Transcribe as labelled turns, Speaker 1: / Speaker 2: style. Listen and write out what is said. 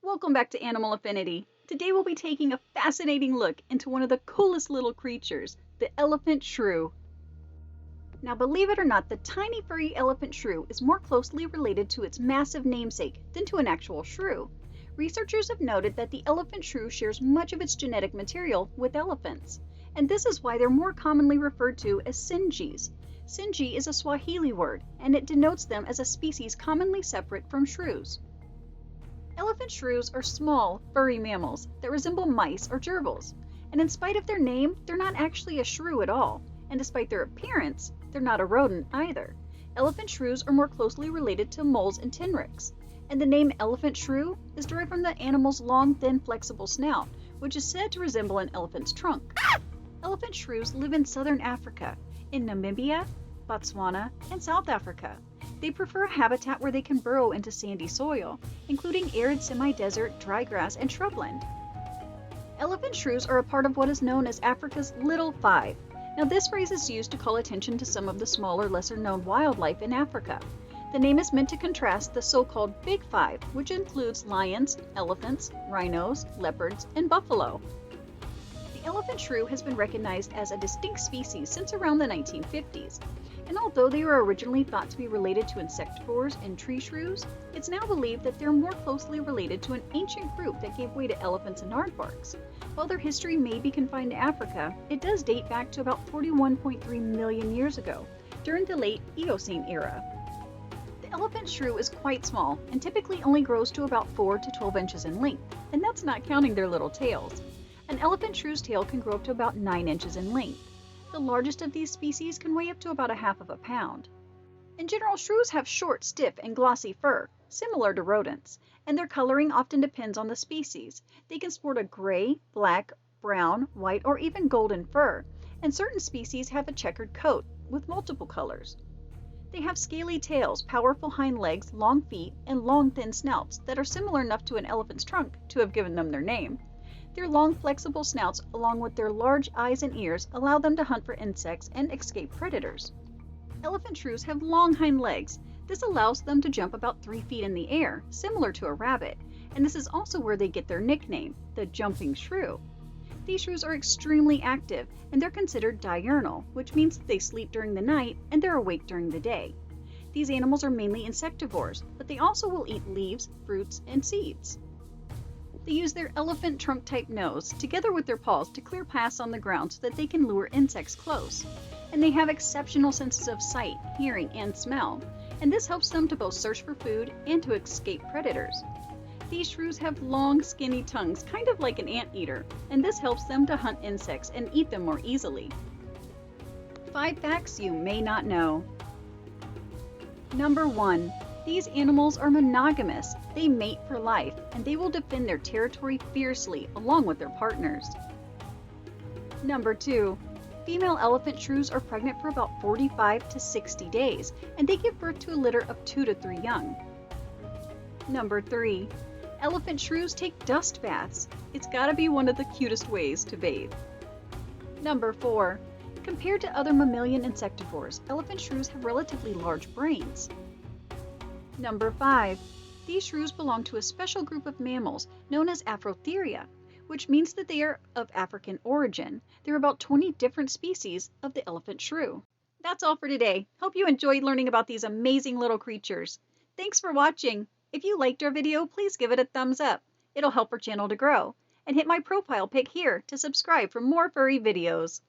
Speaker 1: Welcome back to Animal Affinity. Today we'll be taking a fascinating look into one of the coolest little creatures, the elephant shrew. Now believe it or not, the tiny furry elephant shrew is more closely related to its massive namesake than to an actual shrew. Researchers have noted that the elephant shrew shares much of its genetic material with elephants, and this is why they're more commonly referred to as sinjis. Sinji is a Swahili word, and it denotes them as a species commonly separate from shrews. Elephant shrews are small, furry mammals that resemble mice or gerbils. And in spite of their name, they're not actually a shrew at all. And despite their appearance, they're not a rodent either. Elephant shrews are more closely related to moles and tenrecs. And the name elephant shrew is derived from the animal's long, thin, flexible snout, which is said to resemble an elephant's trunk. Elephant shrews live in southern Africa, in Namibia, Botswana, and South Africa. They prefer a habitat where they can burrow into sandy soil, including arid semi-desert, dry grass, and shrubland. Elephant shrews are a part of what is known as Africa's Little Five. Now this phrase is used to call attention to some of the smaller, lesser-known wildlife in Africa. The name is meant to contrast the so-called Big Five, which includes lions, elephants, rhinos, leopards, and buffalo. The elephant shrew has been recognized as a distinct species since around the 1950s. And although they were originally thought to be related to insectivores and tree shrews, it's now believed that they're more closely related to an ancient group that gave way to elephants and aardvarks. While their history may be confined to Africa, it does date back to about 41.3 million years ago, during the late Eocene era. The elephant shrew is quite small and typically only grows to about 4 to 12 inches in length, and that's not counting their little tails. An elephant shrew's tail can grow up to about 9 inches in length. The largest of these species can weigh up to about a half of a pound. In general, shrews have short, stiff, and glossy fur, similar to rodents, and their coloring often depends on the species. They can sport a gray, black, brown, white, or even golden fur, and certain species have a checkered coat with multiple colors. They have scaly tails, powerful hind legs, long feet, and long, thin snouts that are similar enough to an elephant's trunk to have given them their name. Their long, flexible snouts, along with their large eyes and ears, allow them to hunt for insects and escape predators. Elephant shrews have long hind legs. This allows them to jump about 3 feet in the air, similar to a rabbit, and this is also where they get their nickname, the jumping shrew. These shrews are extremely active, and they're considered diurnal, which means that they sleep during the night and they're awake during the day. These animals are mainly insectivores, but they also will eat leaves, fruits, and seeds. They use their elephant trunk-type nose, together with their paws, to clear paths on the ground so that they can lure insects close. And they have exceptional senses of sight, hearing, and smell, and this helps them to both search for food and to escape predators. These shrews have long, skinny tongues, kind of like an anteater, and this helps them to hunt insects and eat them more easily. 5 facts you may not know. Number 1. These animals are monogamous. They mate for life, and they will defend their territory fiercely along with their partners. Number 2. Female elephant shrews are pregnant for about 45 to 60 days, and they give birth to a litter of 2 to 3 young. Number 3. Elephant shrews take dust baths. It's gotta be one of the cutest ways to bathe. Number 4. Compared to other mammalian insectivores, elephant shrews have relatively large brains. Number 5. These shrews belong to a special group of mammals known as Afrotheria, which means that they are of African origin. There are about 20 different species of the elephant shrew. That's all for today. Hope you enjoyed learning about these amazing little creatures. Thanks for watching. If you liked our video, please give it a thumbs up. It'll help our channel to grow. And hit my profile pic here to subscribe for more furry videos.